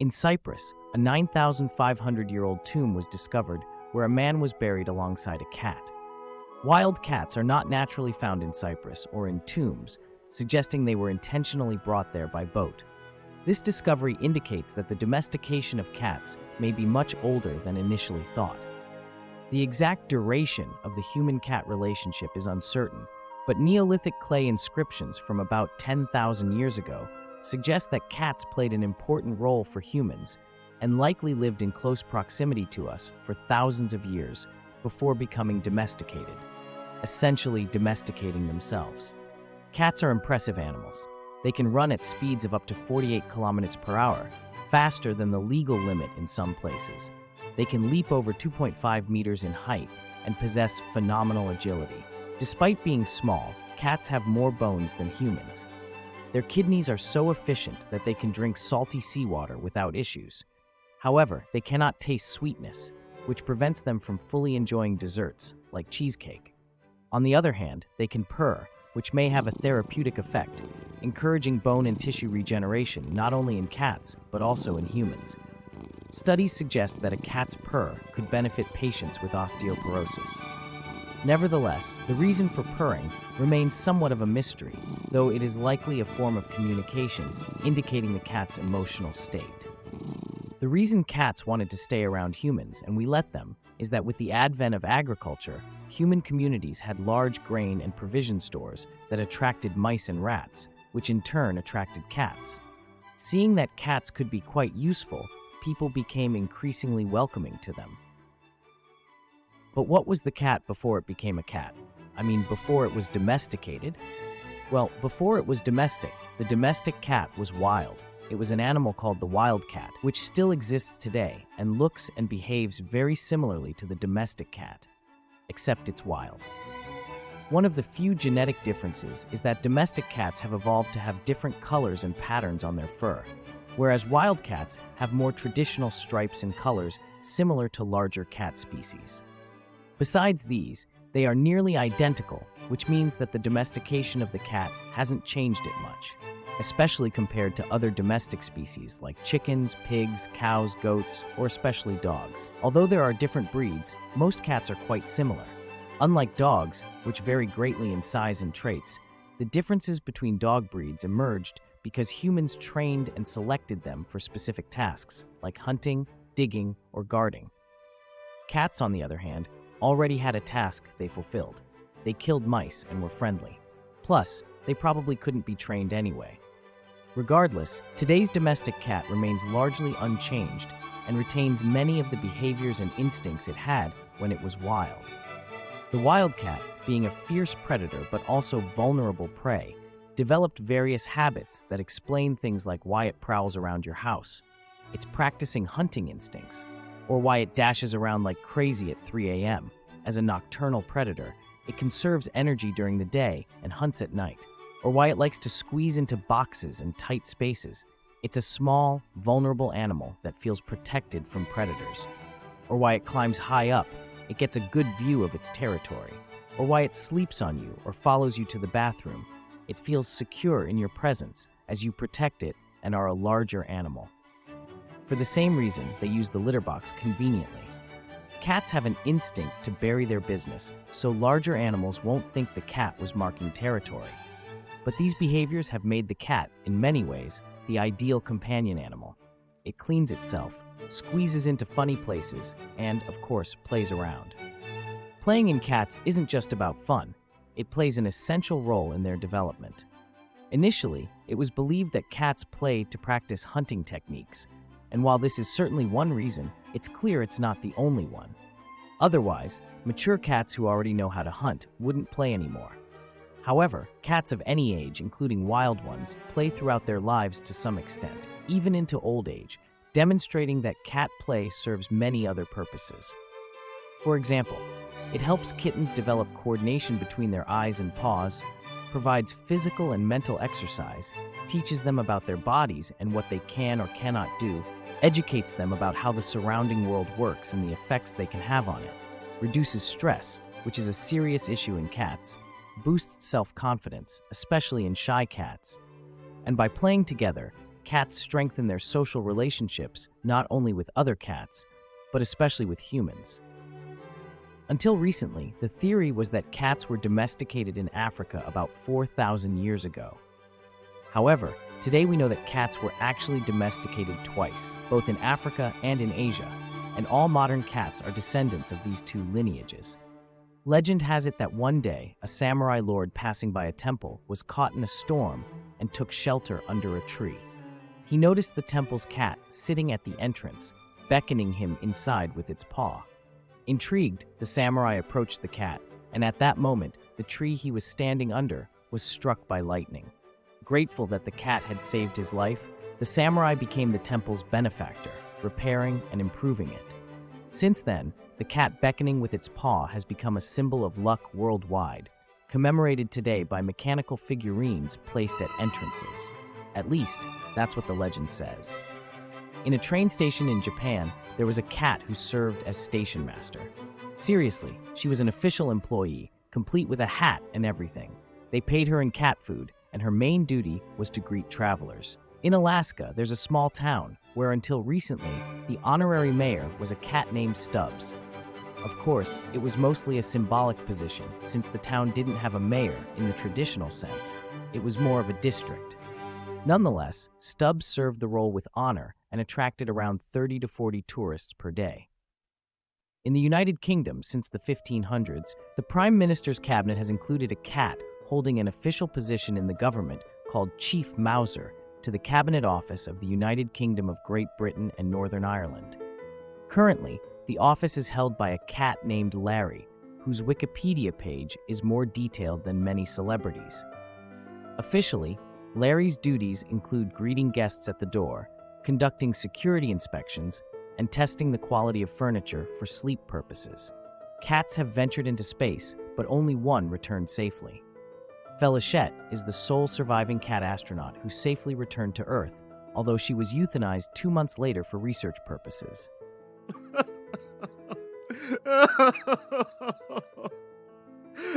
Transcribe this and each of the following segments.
In Cyprus, a 9,500-year-old tomb was discovered where a man was buried alongside a cat. Wild cats are not naturally found in Cyprus or in tombs, suggesting they were intentionally brought there by boat. This discovery indicates that the domestication of cats may be much older than initially thought. The exact duration of the human-cat relationship is uncertain, but Neolithic clay inscriptions from about 10,000 years ago suggest that cats played an important role for humans and likely lived in close proximity to us for thousands of years before becoming domesticated, essentially domesticating themselves. Cats are impressive animals. They can run at speeds of up to 48 kilometers per hour, faster than the legal limit in some places. They can leap over 2.5 meters in height and possess phenomenal agility. Despite being small, cats have more bones than humans. Their kidneys are so efficient that they can drink salty seawater without issues. However, they cannot taste sweetness, which prevents them from fully enjoying desserts, like cheesecake. On the other hand, they can purr, which may have a therapeutic effect, encouraging bone and tissue regeneration not only in cats, but also in humans. Studies suggest that a cat's purr could benefit patients with osteoporosis. Nevertheless, the reason for purring remains somewhat of a mystery, though it is likely a form of communication indicating the cat's emotional state. The reason cats wanted to stay around humans, and we let them, is that with the advent of agriculture, human communities had large grain and provision stores that attracted mice and rats, which in turn attracted cats. Seeing that cats could be quite useful, people became increasingly welcoming to them. But what was the cat before it became a cat? I mean, before it was domesticated? Well, before it was domestic, the domestic cat was wild. It was an animal called the wild cat, which still exists today and looks and behaves very similarly to the domestic cat, except it's wild. One of the few genetic differences is that domestic cats have evolved to have different colors and patterns on their fur, whereas wild cats have more traditional stripes and colors similar to larger cat species. Besides these, they are nearly identical, which means that the domestication of the cat hasn't changed it much, especially compared to other domestic species like chickens, pigs, cows, goats, or especially dogs. Although there are different breeds, most cats are quite similar. Unlike dogs, which vary greatly in size and traits, the differences between dog breeds emerged because humans trained and selected them for specific tasks, like hunting, digging, or guarding. Cats, on the other hand, already had a task they fulfilled. They killed mice and were friendly. Plus, they probably couldn't be trained anyway. Regardless, today's domestic cat remains largely unchanged and retains many of the behaviors and instincts it had when it was wild. The wild cat, being a fierce predator but also vulnerable prey, developed various habits that explain things like why it prowls around your house, its practicing hunting instincts, or why it dashes around like crazy at 3 a.m. As a nocturnal predator, it conserves energy during the day and hunts at night, or why it likes to squeeze into boxes and tight spaces. It's a small, vulnerable animal that feels protected from predators, or why it climbs high up. It gets a good view of its territory, or why it sleeps on you or follows you to the bathroom. It feels secure in your presence as you protect it and are a larger animal. For the same reason, they use the litter box conveniently. Cats have an instinct to bury their business, so larger animals won't think the cat was marking territory. But these behaviors have made the cat, in many ways, the ideal companion animal. It cleans itself, squeezes into funny places, and, of course, plays around. Playing in cats isn't just about fun. It plays an essential role in their development. Initially, it was believed that cats played to practice hunting techniques, and while this is certainly one reason, it's clear it's not the only one. Otherwise, mature cats who already know how to hunt wouldn't play anymore. However, cats of any age, including wild ones, play throughout their lives to some extent, even into old age, demonstrating that cat play serves many other purposes. For example, it helps kittens develop coordination between their eyes and paws, provides physical and mental exercise, teaches them about their bodies and what they can or cannot do, educates them about how the surrounding world works and the effects they can have on it, reduces stress, which is a serious issue in cats, boosts self-confidence, especially in shy cats. And by playing together, cats strengthen their social relationships not only with other cats, but especially with humans. Until recently, the theory was that cats were domesticated in Africa about 4,000 years ago. However, today we know that cats were actually domesticated twice, both in Africa and in Asia, and all modern cats are descendants of these two lineages. Legend has it that one day, a samurai lord passing by a temple was caught in a storm and took shelter under a tree. He noticed the temple's cat sitting at the entrance, beckoning him inside with its paw. Intrigued, the samurai approached the cat, and at that moment, the tree he was standing under was struck by lightning. Grateful that the cat had saved his life, the samurai became the temple's benefactor, repairing and improving it. Since then, the cat beckoning with its paw has become a symbol of luck worldwide, commemorated today by mechanical figurines placed at entrances. At least, that's what the legend says. In a train station in Japan, there was a cat who served as station master. Seriously, she was an official employee, complete with a hat and everything. They paid her in cat food, and her main duty was to greet travelers. In Alaska, there's a small town where until recently, the honorary mayor was a cat named Stubbs. Of course, it was mostly a symbolic position since the town didn't have a mayor in the traditional sense. It was more of a district. Nonetheless, Stubbs served the role with honor and attracted around 30 to 40 tourists per day. In the United Kingdom, since the 1500s, the Prime Minister's cabinet has included a cat holding an official position in the government called Chief Mouser to the Cabinet Office of the United Kingdom of Great Britain and Northern Ireland. Currently, the office is held by a cat named Larry, whose Wikipedia page is more detailed than many celebrities. Officially, Larry's duties include greeting guests at the door, conducting security inspections, and testing the quality of furniture for sleep purposes. Cats have ventured into space, but only one returned safely. Felichette is the sole surviving cat astronaut who safely returned to Earth, although she was euthanized 2 months later for research purposes.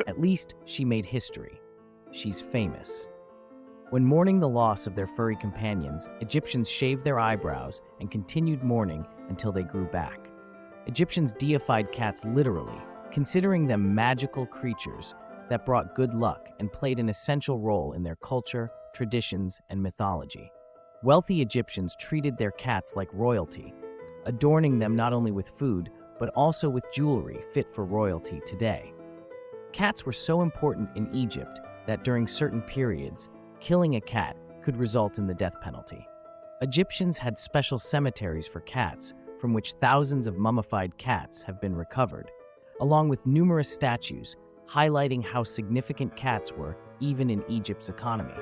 At least she made history. She's famous. When mourning the loss of their furry companions, Egyptians shaved their eyebrows and continued mourning until they grew back. Egyptians deified cats literally, considering them magical creatures that brought good luck and played an essential role in their culture, traditions, and mythology. Wealthy Egyptians treated their cats like royalty, adorning them not only with food, but also with jewelry fit for royalty today. Cats were so important in Egypt that during certain periods, killing a cat could result in the death penalty. Egyptians had special cemeteries for cats, from which thousands of mummified cats have been recovered, along with numerous statues highlighting how significant cats were even in Egypt's economy.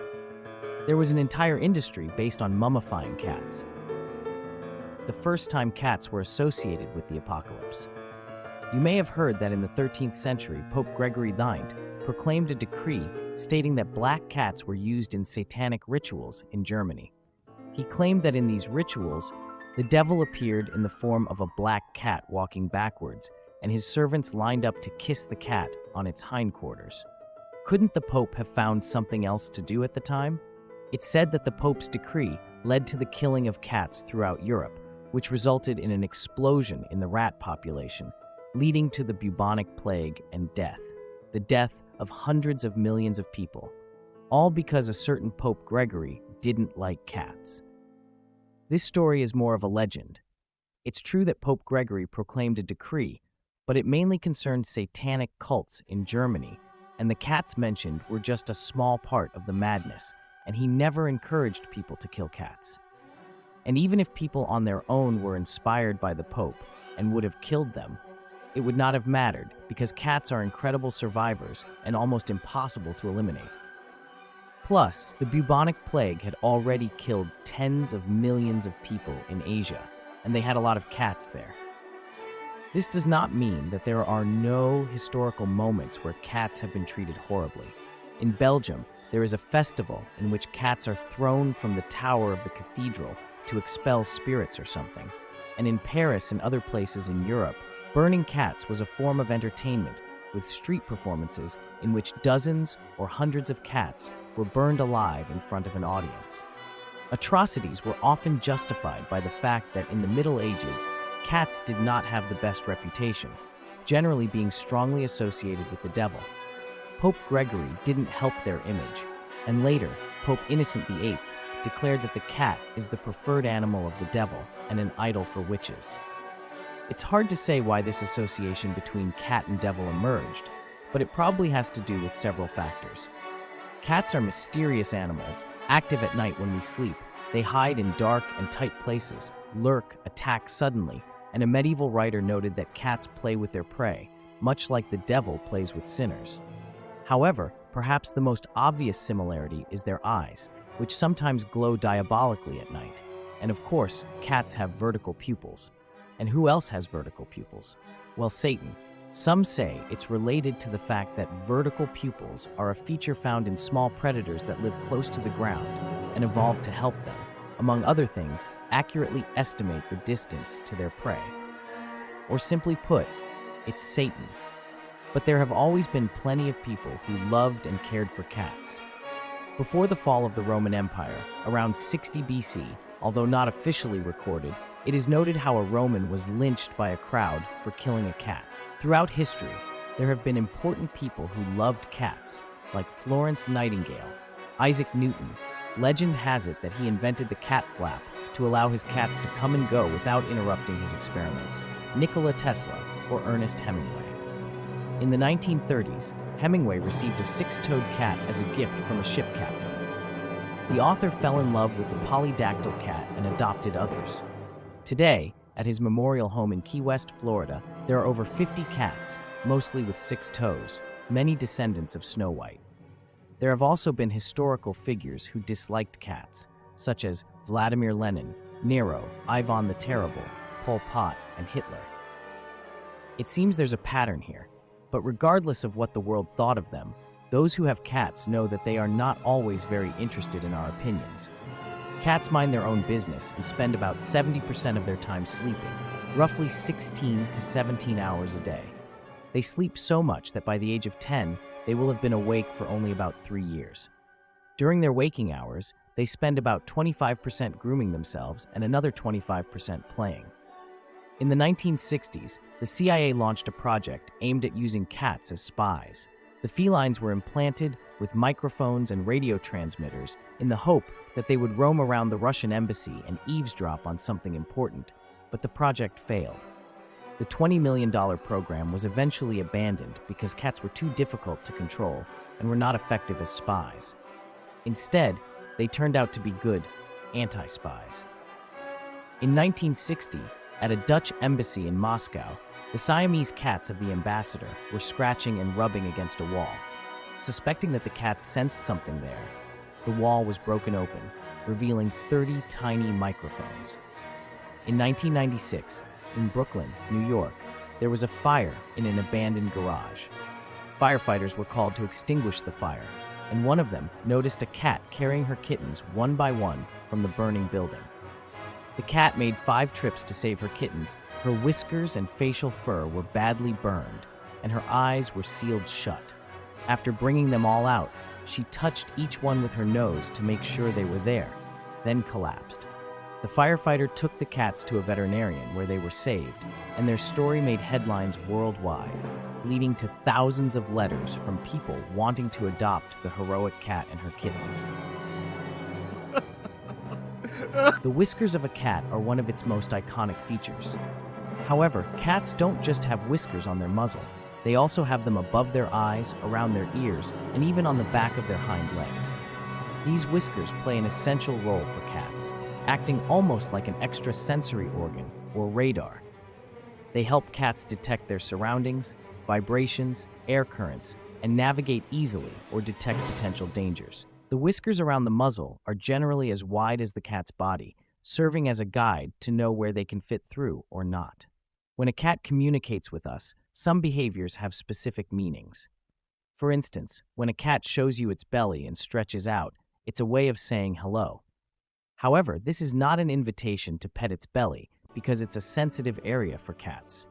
There was an entire industry based on mummifying cats. The first time cats were associated with the apocalypse. You may have heard that in the 13th century, Pope Gregory IX proclaimed a decree stating that black cats were used in satanic rituals in Germany. He claimed that in these rituals, the devil appeared in the form of a black cat walking backwards, and his servants lined up to kiss the cat on its hindquarters. Couldn't the Pope have found something else to do at the time? It's said that the Pope's decree led to the killing of cats throughout Europe, which resulted in an explosion in the rat population, leading to the bubonic plague and death, the death of hundreds of millions of people, all because a certain Pope Gregory didn't like cats. This story is more of a legend. It's true that Pope Gregory proclaimed a decree, but it mainly concerned satanic cults in Germany, and the cats mentioned were just a small part of the madness, and he never encouraged people to kill cats. And even if people on their own were inspired by the Pope and would have killed them, it would not have mattered because cats are incredible survivors and almost impossible to eliminate. Plus, the bubonic plague had already killed tens of millions of people in Asia, and they had a lot of cats there. This does not mean that there are no historical moments where cats have been treated horribly. In Belgium, there is a festival in which cats are thrown from the tower of the cathedral to expel spirits or something. And in Paris and other places in Europe, burning cats was a form of entertainment, with street performances in which dozens or hundreds of cats were burned alive in front of an audience. Atrocities were often justified by the fact that in the Middle Ages, cats did not have the best reputation, generally being strongly associated with the devil. Pope Gregory didn't help their image, and later, Pope Innocent VIII declared that the cat is the preferred animal of the devil and an idol for witches. It's hard to say why this association between cat and devil emerged, but it probably has to do with several factors. Cats are mysterious animals, active at night when we sleep. They hide in dark and tight places, lurk, attack suddenly, and a medieval writer noted that cats play with their prey, much like the devil plays with sinners. However, perhaps the most obvious similarity is their eyes, which sometimes glow diabolically at night. And of course, cats have vertical pupils. And who else has vertical pupils? Well, Satan. Some say it's related to the fact that vertical pupils are a feature found in small predators that live close to the ground and evolved to help them, among other things, accurately estimate the distance to their prey. Or simply put, it's Satan. But there have always been plenty of people who loved and cared for cats. Before the fall of the Roman Empire, around 60 BC, although not officially recorded, it is noted how a Roman was lynched by a crowd for killing a cat. Throughout history, there have been important people who loved cats, like Florence Nightingale, Isaac Newton. Legend has it that he invented the cat flap to allow his cats to come and go without interrupting his experiments, Nikola Tesla, or Ernest Hemingway. In the 1930s, Hemingway received a six-toed cat as a gift from a ship captain. The author fell in love with the polydactyl cat and adopted others. Today, at his memorial home in Key West, Florida, there are over 50 cats, mostly with 6 toes, many descendants of Snow White. There have also been historical figures who disliked cats, such as Vladimir Lenin, Nero, Ivan the Terrible, Pol Pot, and Hitler. It seems there's a pattern here, but regardless of what the world thought of them, those who have cats know that they are not always very interested in our opinions. Cats mind their own business and spend about 70% of their time sleeping, roughly 16 to 17 hours a day. They sleep so much that by the age of 10, they will have been awake for only about 3 years. During their waking hours, they spend about 25% grooming themselves and another 25% playing. In the 1960s, the CIA launched a project aimed at using cats as spies. The felines were implanted with microphones and radio transmitters in the hope that they would roam around the Russian embassy and eavesdrop on something important, but the project failed. The $20 million program was eventually abandoned because cats were too difficult to control and were not effective as spies. Instead, they turned out to be good anti-spies. In 1960, at a Dutch embassy in Moscow, the Siamese cats of the ambassador were scratching and rubbing against a wall. Suspecting that the cats sensed something there, the wall was broken open, revealing 30 tiny microphones. In 1996, in Brooklyn, New York, there was a fire in an abandoned garage. Firefighters were called to extinguish the fire, and one of them noticed a cat carrying her kittens one by one from the burning building. The cat made 5 trips to save her kittens. Her whiskers and facial fur were badly burned, and her eyes were sealed shut. After bringing them all out, she touched each one with her nose to make sure they were there, then collapsed. The firefighter took the cats to a veterinarian where they were saved, and their story made headlines worldwide, leading to thousands of letters from people wanting to adopt the heroic cat and her kittens. The whiskers of a cat are one of its most iconic features. However, cats don't just have whiskers on their muzzle. They also have them above their eyes, around their ears, and even on the back of their hind legs. These whiskers play an essential role for cats, acting almost like an extrasensory organ, or radar. They help cats detect their surroundings, vibrations, air currents, and navigate easily or detect potential dangers. The whiskers around the muzzle are generally as wide as the cat's body, serving as a guide to know where they can fit through or not. When a cat communicates with us, some behaviors have specific meanings. For instance, when a cat shows you its belly and stretches out, it's a way of saying hello. However, this is not an invitation to pet its belly because it's a sensitive area for cats.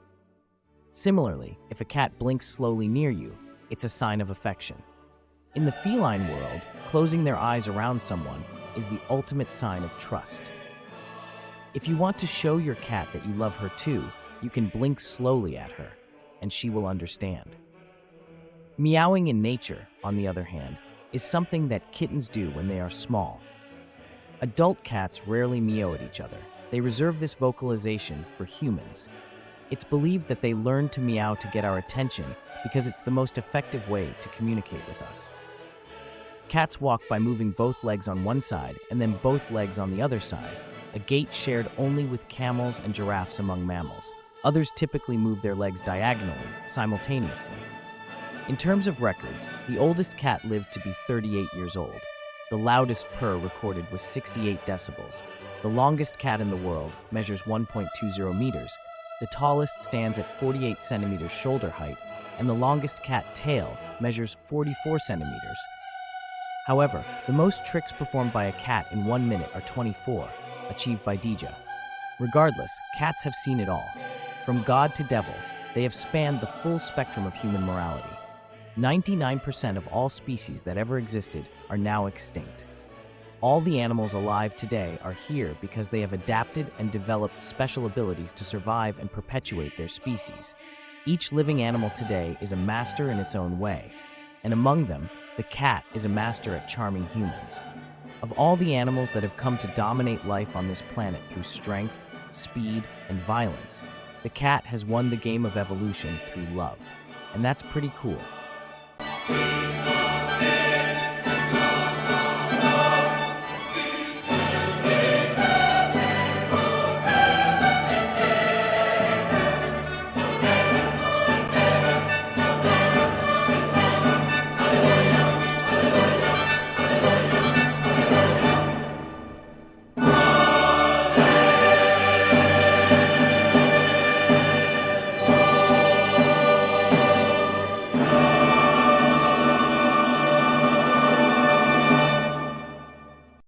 Similarly, if a cat blinks slowly near you, it's a sign of affection. In the feline world, closing their eyes around someone is the ultimate sign of trust. If you want to show your cat that you love her too, you can blink slowly at her, and she will understand. Meowing in nature, on the other hand, is something that kittens do when they are small. Adult cats rarely meow at each other. They reserve this vocalization for humans. It's believed that they learn to meow to get our attention because it's the most effective way to communicate with us. Cats walk by moving both legs on one side and then both legs on the other side, a gait shared only with camels and giraffes among mammals. Others typically move their legs diagonally, simultaneously. In terms of records, the oldest cat lived to be 38 years old. The loudest purr recorded was 68 decibels. The longest cat in the world measures 1.20 meters. The tallest stands at 48 centimeters shoulder height, and the longest cat tail measures 44 centimeters. However, the most tricks performed by a cat in 1 minute are 24, achieved by Dija. Regardless, cats have seen it all. From god to devil, they have spanned the full spectrum of human morality. 99% of all species that ever existed are now extinct. All the animals alive today are here because they have adapted and developed special abilities to survive and perpetuate their species. Each living animal today is a master in its own way, and among them, the cat is a master at charming humans. Of all the animals that have come to dominate life on this planet through strength, speed, and violence, the cat has won the game of evolution through love. And that's pretty cool.